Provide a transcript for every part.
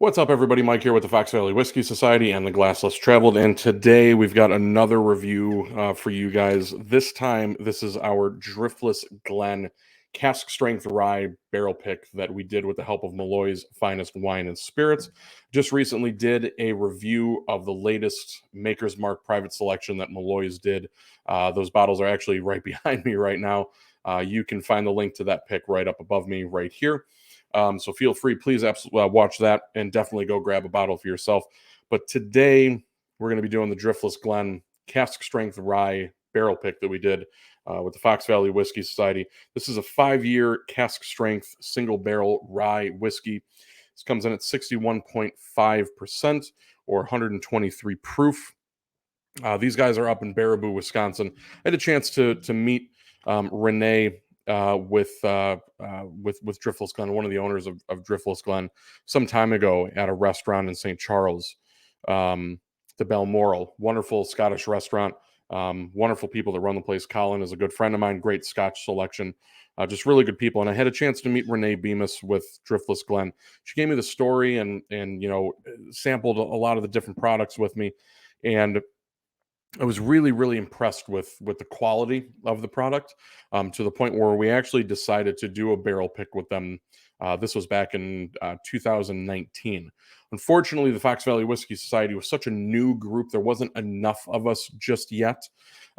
What's up, everybody? Mike here with the Fox Valley Whiskey Society and the Glass Less Traveled. And today we've got another review for you guys. This time, this is our Driftless Glen cask strength rye barrel pick that we did with the help of Malloy's Finest Wine and Spirits. Just recently did a review of the latest Maker's Mark private selection that Malloy's did. Those bottles are actually right behind me right now. You can find the link to that pick right up above me right here. So feel free, please watch that and definitely go grab a bottle for yourself. But today we're going to be doing the Driftless Glen cask strength rye barrel pick that we did with the Fox Valley Whiskey Society. This is a 5-year cask strength single barrel rye whiskey. This comes in at 61.5% or 123 proof. These guys are up in Baraboo, Wisconsin. I had a chance to meet Renee with Driftless Glen, one of the owners of Driftless Glen, some time ago at a restaurant in St. Charles, the Balmoral. Wonderful Scottish restaurant. Wonderful people that run the place. Colin is a good friend of mine. Great Scotch selection. Just really good people. And I had a chance to meet Renee Bemis with Driftless Glen. She gave me the story and sampled a lot of the different products with me. And I was really impressed with the quality of the product, to the point where we actually decided to do a barrel pick with them. This was back in 2019. Unfortunately, the Fox Valley Whiskey Society was such a new group. There wasn't enough of us just yet.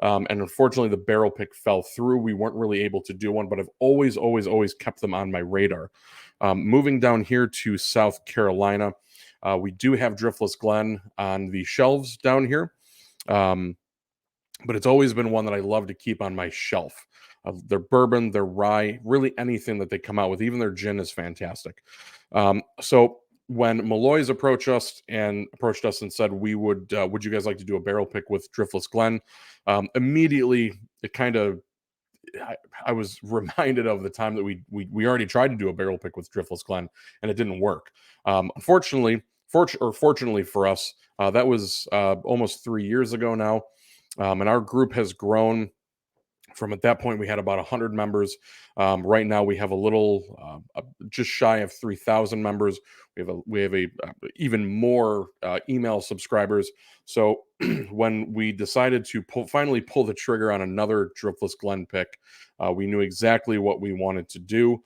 And unfortunately, the barrel pick fell through. We weren't really able to do one, but I've always kept them on my radar. Moving down here to South Carolina, we do have Driftless Glen on the shelves down here. But it's always been one that I love to keep on my shelf. Their bourbon, their rye, really anything that they come out with, even their gin is fantastic. So when Malloy's approached us and said, would you guys like to do a barrel pick with Driftless Glen? Immediately, it kind of, I was reminded of the time that we already tried to do a barrel pick with Driftless Glen and it didn't work. Fortunately for us, that was almost 3 years ago now. And our group has grown from, at that point, we had about 100 members. Right now, we have a little just shy of 3,000 members. We have even more email subscribers. So when we decided to finally pull the trigger on another Driftless Glen pick, we knew exactly what we wanted to do.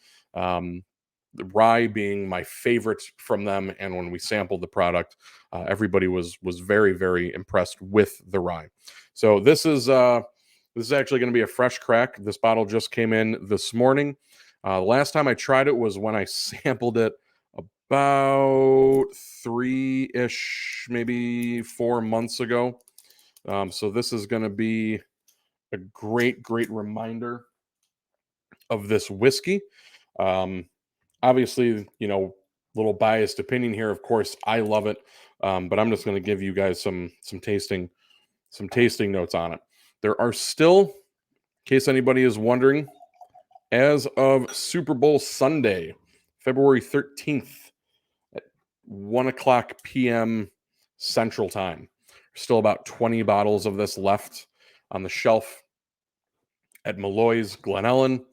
The rye being my favorite from them, and when we sampled the product, everybody was very impressed with the rye. So this is actually going to be a fresh crack. This bottle just came in this morning. Last time I tried it was when I sampled it about 3-ish, maybe 4 months ago. So this is going to be a great reminder of this whiskey. Obviously, little biased opinion here. Of course, I love it, but I'm just going to give you guys some tasting notes on it. There are still, in case anybody is wondering, as of Super Bowl Sunday, February 13th at 1:00 p.m. Central Time, there's still about 20 bottles of this left on the shelf at Malloy's, Glen Ellen,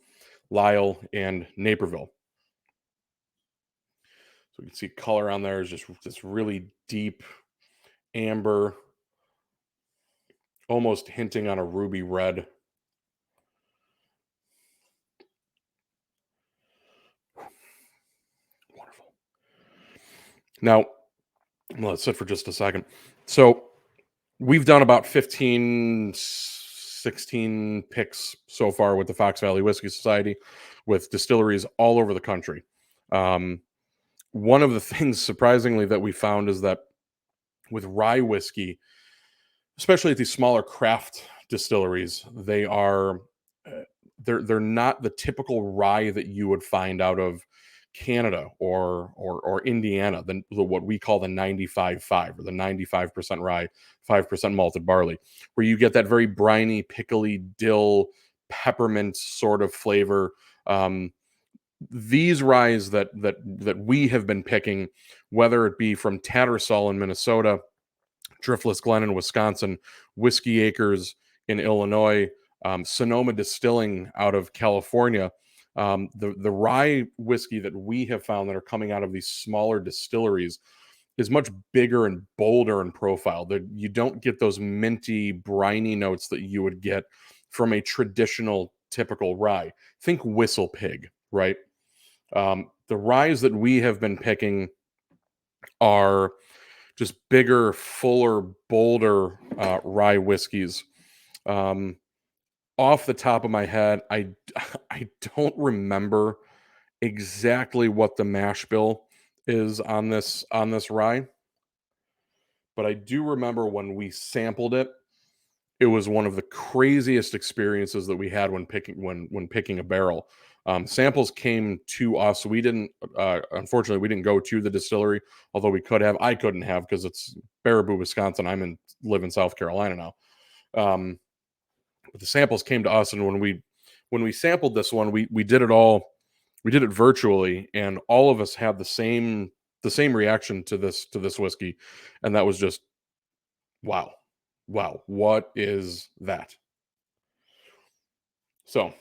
Lyle, and Naperville. So you can see color on there is just this really deep amber, almost hinting on a ruby red. Wonderful. Now, let's sit for just a second. So we've done about 15, 16 picks so far with the Fox Valley Whiskey Society with distilleries all over the country. One of the things, surprisingly, that we found is that with rye whiskey, especially at these smaller craft distilleries, they are they're not the typical rye that you would find out of Canada or Indiana, what we call the 95.5 or the 95% rye, 5% malted barley, where you get that very briny, pickly, dill, peppermint sort of flavor. These ryes that we have been picking, whether it be from Tattersall in Minnesota, Driftless Glen in Wisconsin, Whiskey Acres in Illinois, Sonoma Distilling out of California, The rye whiskey that we have found that are coming out of these smaller distilleries is much bigger and bolder in profile. That you don't get those minty, briny notes that you would get from a traditional, typical rye. Think Whistle Pig, right? The ryes that we have been picking are just bigger, fuller, bolder rye whiskeys. Um, Off the top of my head, I don't remember exactly what the mash bill is on this rye, but I do remember when we sampled it, it was one of the craziest experiences that we had when picking a barrel. Samples came to us. We didn't, unfortunately, we didn't go to the distillery, although we could have. I couldn't have because it's Baraboo, Wisconsin. Live in South Carolina now. But the samples came to us, and when we sampled this one, we did it all. We did it virtually, and all of us had the same reaction to this whiskey, and that was just wow, wow, what is that? So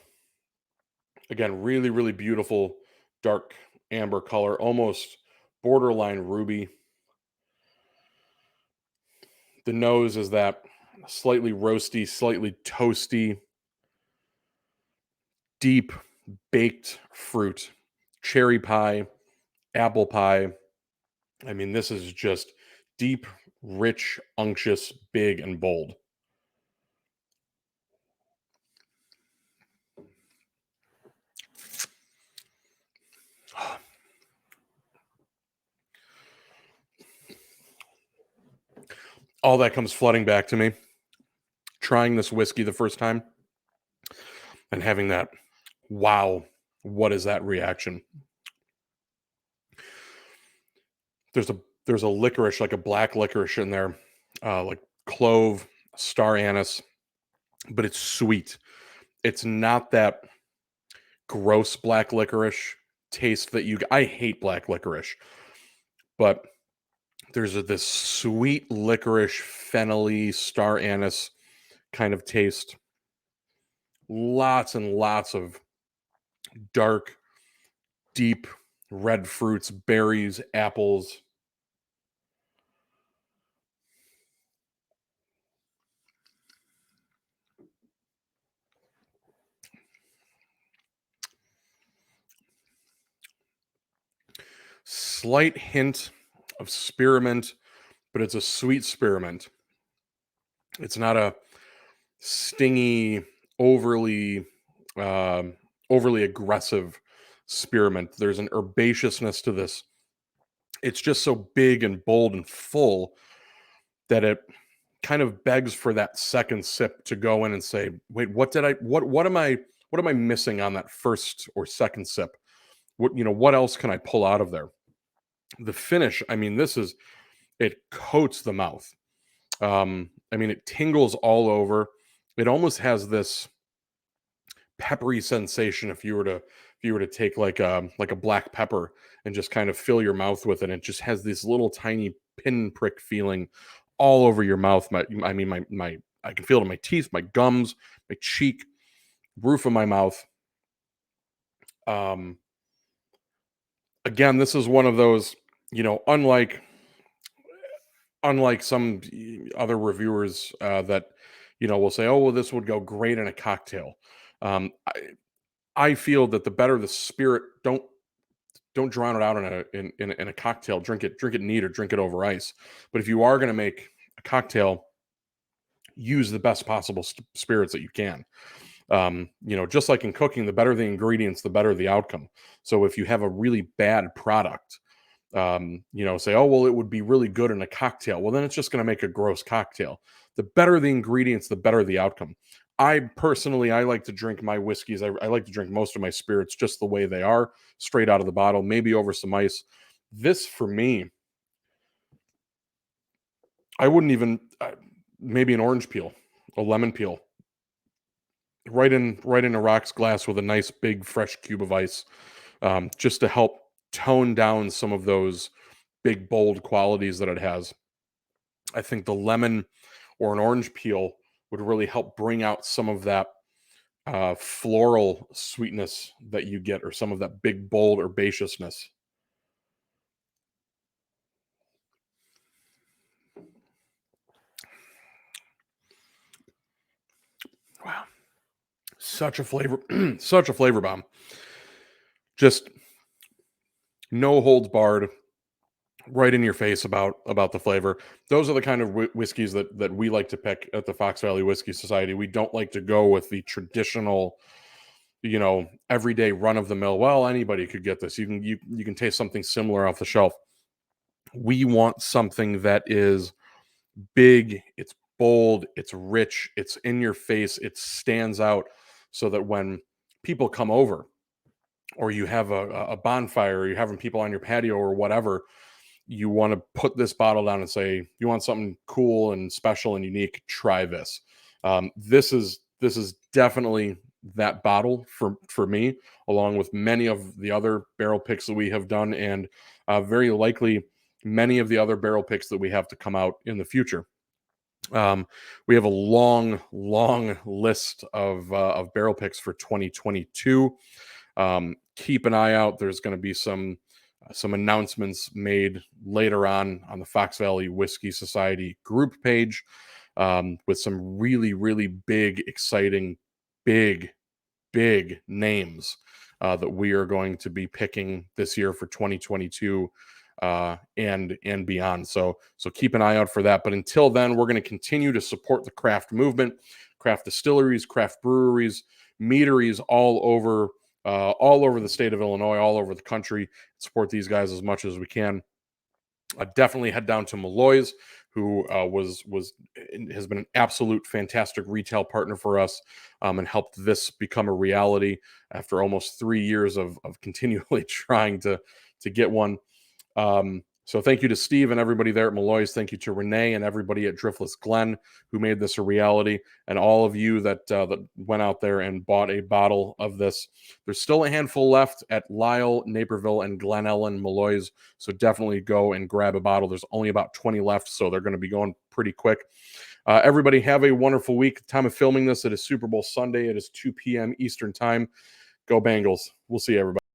again, really, really beautiful, dark amber color, almost borderline ruby. The nose is that slightly roasty, slightly toasty, deep baked fruit, cherry pie, apple pie. I mean, this is just deep, rich, unctuous, big, and bold. All that comes flooding back to me. Trying this whiskey the first time and having that, wow, what is that reaction? There's a licorice, like a black licorice in there, like clove, star anise, but it's sweet. It's not that gross black licorice taste that I hate black licorice, but there's this sweet licorice, fennelly, star anise kind of taste. Lots and lots of dark, deep red fruits, berries, apples. Slight hint of spearmint, but it's a sweet spearmint. It's not a stingy, overly overly aggressive spearmint. There's an herbaceousness to this. It's just so big and bold and full that it kind of begs for that second sip to go in and say, "Wait, what am I missing on that first or second sip? What else can I pull out of there?" The finish, I mean, it coats the mouth. I mean, it tingles all over. It almost has this peppery sensation if you were to take like a black pepper and just kind of fill your mouth with it. It just has this little tiny pinprick feeling all over your mouth. My I can feel it in my teeth, my gums, my cheek, roof of my mouth. Um, Again, this is one of those, unlike some other reviewers that will say, "Oh, well, this would go great in a cocktail." Um, I, I feel that the better the spirit, don't drown it out in a cocktail. Drink it neat or drink it over ice. But if you are going to make a cocktail, use the best possible spirits that you can. Just like in cooking, the better the ingredients, the better the outcome. So if you have a really bad product, say, "Oh, well, it would be really good in a cocktail." Well, then it's just going to make a gross cocktail. The better the ingredients, the better the outcome. I like to drink my whiskeys. I like to drink most of my spirits just the way they are, straight out of the bottle, maybe over some ice. This for me, I wouldn't even, maybe an orange peel, a lemon peel, right in a rocks glass with a nice big fresh cube of ice, just to help tone down some of those big bold qualities that it has. I think the lemon or an orange peel would really help bring out some of that floral sweetness that you get, or some of that big, bold herbaceousness. Wow, such a flavor, such a flavor bomb. Just no holds barred, right in your face about the flavor. Those are the kind of whiskeys that we like to pick at the Fox Valley Whiskey Society. We don't like to go with the traditional, everyday run of the mill. Well, anybody could get this. You can taste something similar off the shelf. We want something that is big, it's bold, it's rich, it's in your face, it stands out, so that when people come over, or you have a bonfire, or you're having people on your patio or whatever, you want to put this bottle down and say, you want something cool and special and unique, try this. This is definitely that bottle for me, along with many of the other barrel picks that we have done, and very likely many of the other barrel picks that we have to come out in the future. We have a long list of barrel picks for 2022. Keep an eye out. There's going to be some announcements made later on the Fox Valley Whiskey Society group page, with some really big, exciting, big names that we are going to be picking this year for 2022 and beyond. So keep an eye out for that. But until then, we're going to continue to support the craft movement, craft distilleries, craft breweries, meaderies all over the state of Illinois, all over the country. Support these guys as much as we can. Definitely head down to Malloy's, who has been an absolute fantastic retail partner for us, and helped this become a reality after almost 3 years of continually trying to get one. So thank you to Steve and everybody there at Malloy's. Thank you to Renee and everybody at Driftless Glen who made this a reality, and all of you that went out there and bought a bottle of this. There's still a handful left at Lisle, Naperville, and Glen Ellen Malloy's, so definitely go and grab a bottle. There's only about 20 left, so they're going to be going pretty quick. Everybody have a wonderful week. Time of filming this, it is Super Bowl Sunday. It is 2 p.m. Eastern Time. Go Bengals. We'll see everybody.